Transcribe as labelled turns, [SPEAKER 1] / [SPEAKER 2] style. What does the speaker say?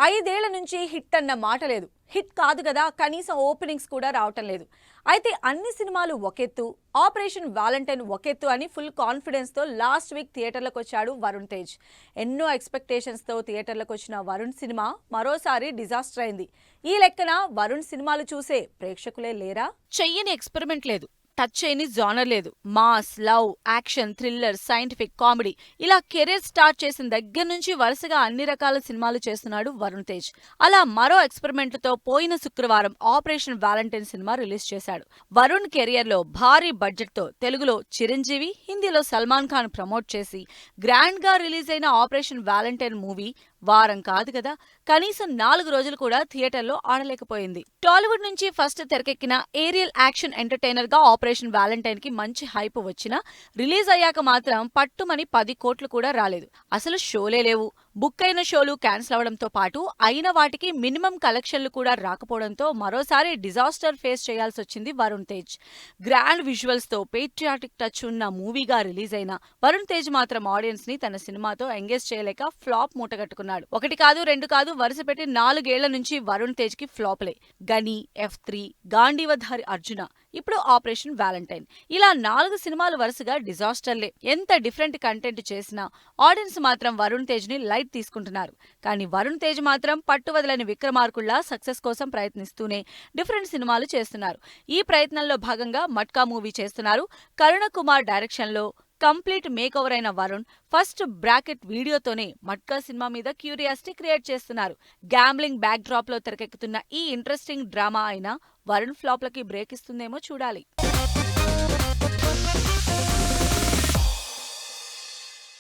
[SPEAKER 1] ఐదేళ్ల నుంచి హిట్ అన్న మాట లేదు. హిట్ కాదు కదా, కనీసం ఓపెనింగ్స్ కూడా రావటం లేదు. అయితే అన్ని సినిమాలు ఒకెత్తు, ఆపరేషన్ వాలంటైన్ ఒకెత్తు అని ఫుల్ కాన్ఫిడెన్స్ తో లాస్ట్ వీక్ థియేటర్లకు వచ్చాడు వరుణ్ తేజ్. ఎన్నో ఎక్స్పెక్టేషన్స్ తో థియేటర్లకు వచ్చిన వరుణ్ సినిమా మరోసారి డిజాస్టర్ అయింది. ఈ లెక్కన వరుణ్ సినిమాలు చూసే ప్రేక్షకులే లేరా? చెయ్యని ఎక్స్పెరిమెంట్ లేదు, టచ్ చేయని జానర్ లేదు. Mass, love, action, thriller, scientific, comedy ఇలా కెరీర్ స్టార్ట్ చేసిన దగ్గర నుంచి వరుసగా అన్ని రకాల సినిమాలు చేస్తున్నాడు వరుణ్ తేజ్. అలా మరో ఎక్స్పెరిమెంట్తో పోయిన శుక్రవారం ఆపరేషన్ వాలంటైన్ సినిమా రిలీజ్ చేశాడు. వరుణ్ కెరియర్ లో భారీ బడ్జెట్ తో తెలుగులో చిరంజీవి, హిందీలో సల్మాన్ ఖాన్ ప్రమోట్ చేసి గ్రాండ్ గా రిలీజ్ అయిన ఆపరేషన్ వాలంటైన్ మూవీ వారం కాదు కదా, కనీసం 4 రోజులు కూడా థియేటర్లో ఆడలేకపోయింది. టాలీవుడ్ నుంచి ఫస్ట్ తెరకెక్కిన ఏరియల్ యాక్షన్ ఎంటర్టైనర్ గా ఆపరేషన్ వాలంటైన్ కి మంచి హైప్ వచ్చినా రిలీజ్ అయ్యాక మాత్రం పట్టుమని 10 కోట్లు కూడా రాలేదు. అసలు షోలే లేవు. బుక్ అయిన షోలు క్యాన్సిల్ అవడంతో పాటు అయిన వాటికి మినిమం కలెక్షన్లు కూడా రాకపోవడంతో మరోసారి డిజాస్టర్ ఫేస్ చేయాల్సి వచ్చింది వరుణ్ తేజ్. గ్రాండ్ విజువల్స్ తో పేట్రియాటిక్ టచ్ ఉన్న మూవీగా రిలీజ్ అయిన వరుణ్ తేజ్ మాత్రం ఆడియన్స్ ని తన సినిమాతో ఎంగేజ్ చేయలేక ఫ్లాప్ మూటగట్టుకున్నాడు. ఒకటి కాదు, రెండు కాదు, వరుస పెట్టి 4 ఏళ్ల నుంచి వరుణ్ తేజ్ కి ఫ్లాప్లే. గని, F3, గాంధీవధారి అర్జున, ఇప్పుడు ఆపరేషన్ వాలంటైన్, ఇలా 4 సినిమాలు వరుసగా డిజాస్టర్లే. ఎంత డిఫరెంట్ కంటెంట్ చేసినా ఆడియన్స్ మాత్రం వరుణ్ తేజ్ ని లైట్ తీసుకుంటున్నారు. కానీ వరుణ్ తేజ్ మాత్రం పట్టువదలని విక్రమార్కుల్లా సక్సెస్ కోసం ప్రయత్నిస్తూనే డిఫరెంట్ సినిమాలు చేస్తున్నారు. ఈ ప్రయత్నంలో భాగంగా మట్కా మూవీ చేస్తున్నారు. కరుణ కుమార్ డైరెక్షన్ లో కంప్లీట్ మేక్ ఓవర్ అయిన వరుణ్ ఫస్ట్ బ్రాకెట్ వీడియోతోనే మట్కా సినిమా మీద క్యూరియాసిటీ క్రియేట్ చేస్తున్నారు. గ్యాంబ్లింగ్ బ్యాక్ డ్రాప్ లో తెరకెక్కుతున్న ఈ ఇంట్రెస్టింగ్ డ్రామా అయినా వరుణ్ ఫ్లాప్లకి బ్రేక్ ఇస్తుందేమో చూడాలి.